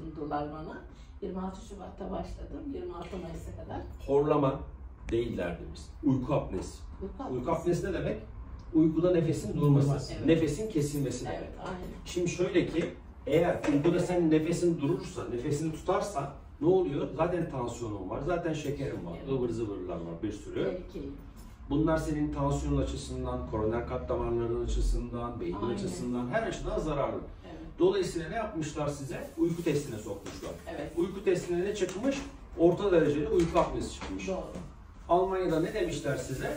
sundular bana. 26 Şubat'ta başladım. 26 Mayıs'a kadar. Horlama değil derdimiz. Uyku apnesi. Uyku apnesi ne demek? Uykuda nefesin durması, Evet. nefesin kesilmesi demek. Evet, aynen. Şimdi şöyle ki, eğer uykuda senin nefesin durursa, nefesini tutarsa ne oluyor? Zaten tansiyonun var, zaten şekerin var, Evet. ıvır zıvırlar var bir sürü. Tehlikeli. Bunlar senin tansiyon açısından, koroner kalp damarların açısından, beynin Aynen. açısından her açıdan zararlı. Evet. Dolayısıyla ne yapmışlar size? Uyku testine sokmuşlar. Evet. Uyku testine ne çıkmış? Orta dereceli uyku apnesi çıkmış. Doğru. Almanya'da ne demişler size?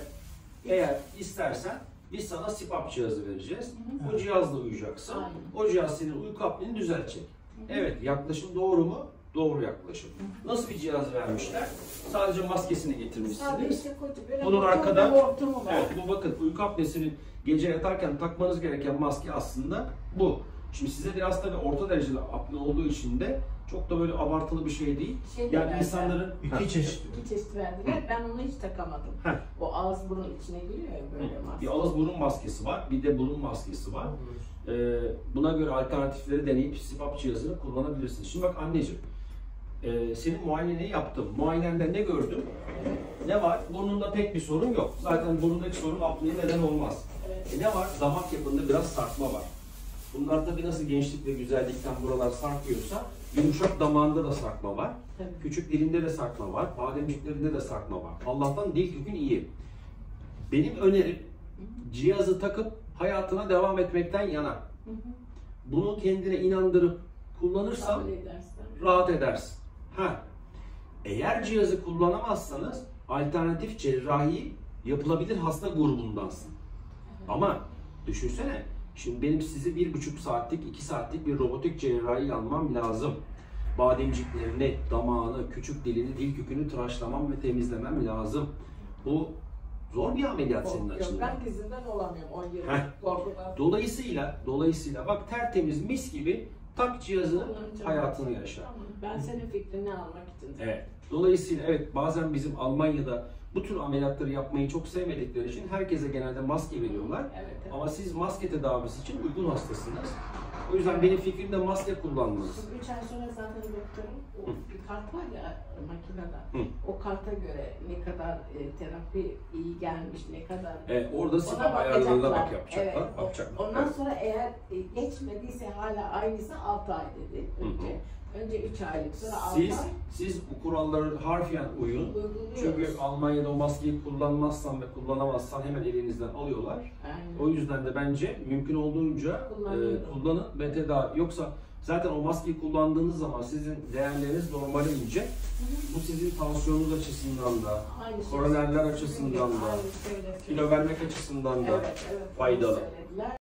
Eğer istersen biz sana CPAP cihazı vereceğiz. O cihazla uyuyacaksın. Aynen. O cihaz senin uyku apneni düzeltecek. Evet, yaklaşım doğru mu? Doğru yaklaşım. Nasıl bir cihaz vermişler? Sadece maskesini getirmişsiniz. Sadece böyle Bunun arkada, hortumu var. evet, bu bakın uyku apnesini gece yatarken takmanız gereken maske aslında bu. Şimdi size biraz tabii orta dereceli apne olduğu için de çok da böyle abartılı bir şey değil. Şey de Yani verdiler. insanların İki çeşit. İki çeşit verdiler. Ben onu hiç takamadım. Heh. O ağız burun içine giriyor ya böyle maske. bir ağız burun maskesi var, bir de burun maskesi var. Buna göre alternatifleri deneyip CPAP cihazını kullanabilirsiniz. Şimdi bak anneciğim, senin muayeneni yaptım. Muayenende ne gördüm? Ne var? Burnunda pek bir sorun yok. Zaten burundaki sorun apneye neden olmaz. Evet. Ne var? Damak yapında biraz sarkma var. Bunlar tabii nasıl gençlik ve güzellikten buralar sarkıyorsa, yumuşak damağında da sarkma var. Tabii. Küçük dilinde de sarkma var. Bademciklerinde de sarkma var. Allah'tan dil kökün iyi. Benim önerim cihazı takıp hayatına devam etmekten yana. Bunu kendine inandırıp kullanırsan Kabul edersen. rahat edersin. Eğer cihazı kullanamazsanız alternatif cerrahi yapılabilir hasta grubundansın. Ama düşünsene, şimdi benim sizi 1,5 saatlik, 2 saatlik bir robotik cerrahi almam lazım. Bademciklerini, damağını, küçük dilini, dil kökünü tıraşlamam ve temizlemem lazım. Bu zor bir ameliyat senin Yok, açından. ben dizinden olamıyorum 10 yıl. Korkudan. Dolayısıyla bak tertemiz mis gibi tak cihazını, Kullanacağım. hayatını yaşa. Tamam. Ben senin fikrini almak için. Evet. Dolayısıyla evet, bazen bizim Almanya'da bu tür ameliyatları yapmayı çok sevmedikleri için herkese genelde maske veriyorlar. Evet, evet. Ama siz maske tedavisi için uygun hastasınız. O yüzden benim fikrim de maske kullanmanız. Şimdi 3 ay sonra zaten doktorum o bir kart var ya makinede. O karta göre ne kadar terapi iyi gelmiş, ne kadar Orada ona CPAP ayarlarına bakacaklar. yapacaklar. Evet. Bakacaklar. Ondan Evet. sonra eğer geçmediyse hala aynıysa 6 ay dedi önce. Önce 3 aylık, sonra 6 ay. Siz bu kuralları harfiyen uyun. Uyguluyoruz. Çünkü Almanya'da o maskeyi kullanmazsan ve kullanamazsan hemen elinizden alıyorlar. Aynen. O yüzden de bence mümkün olduğunca kullanın ve tedavi. Yoksa zaten o maskeyi kullandığınız zaman sizin değerleriniz normale inecek. Bu sizin tansiyonunuz açısından da, Aynı şey. koronerler açısından da, Aynı şey. kilo vermek açısından da Evet, faydalı. söylediler.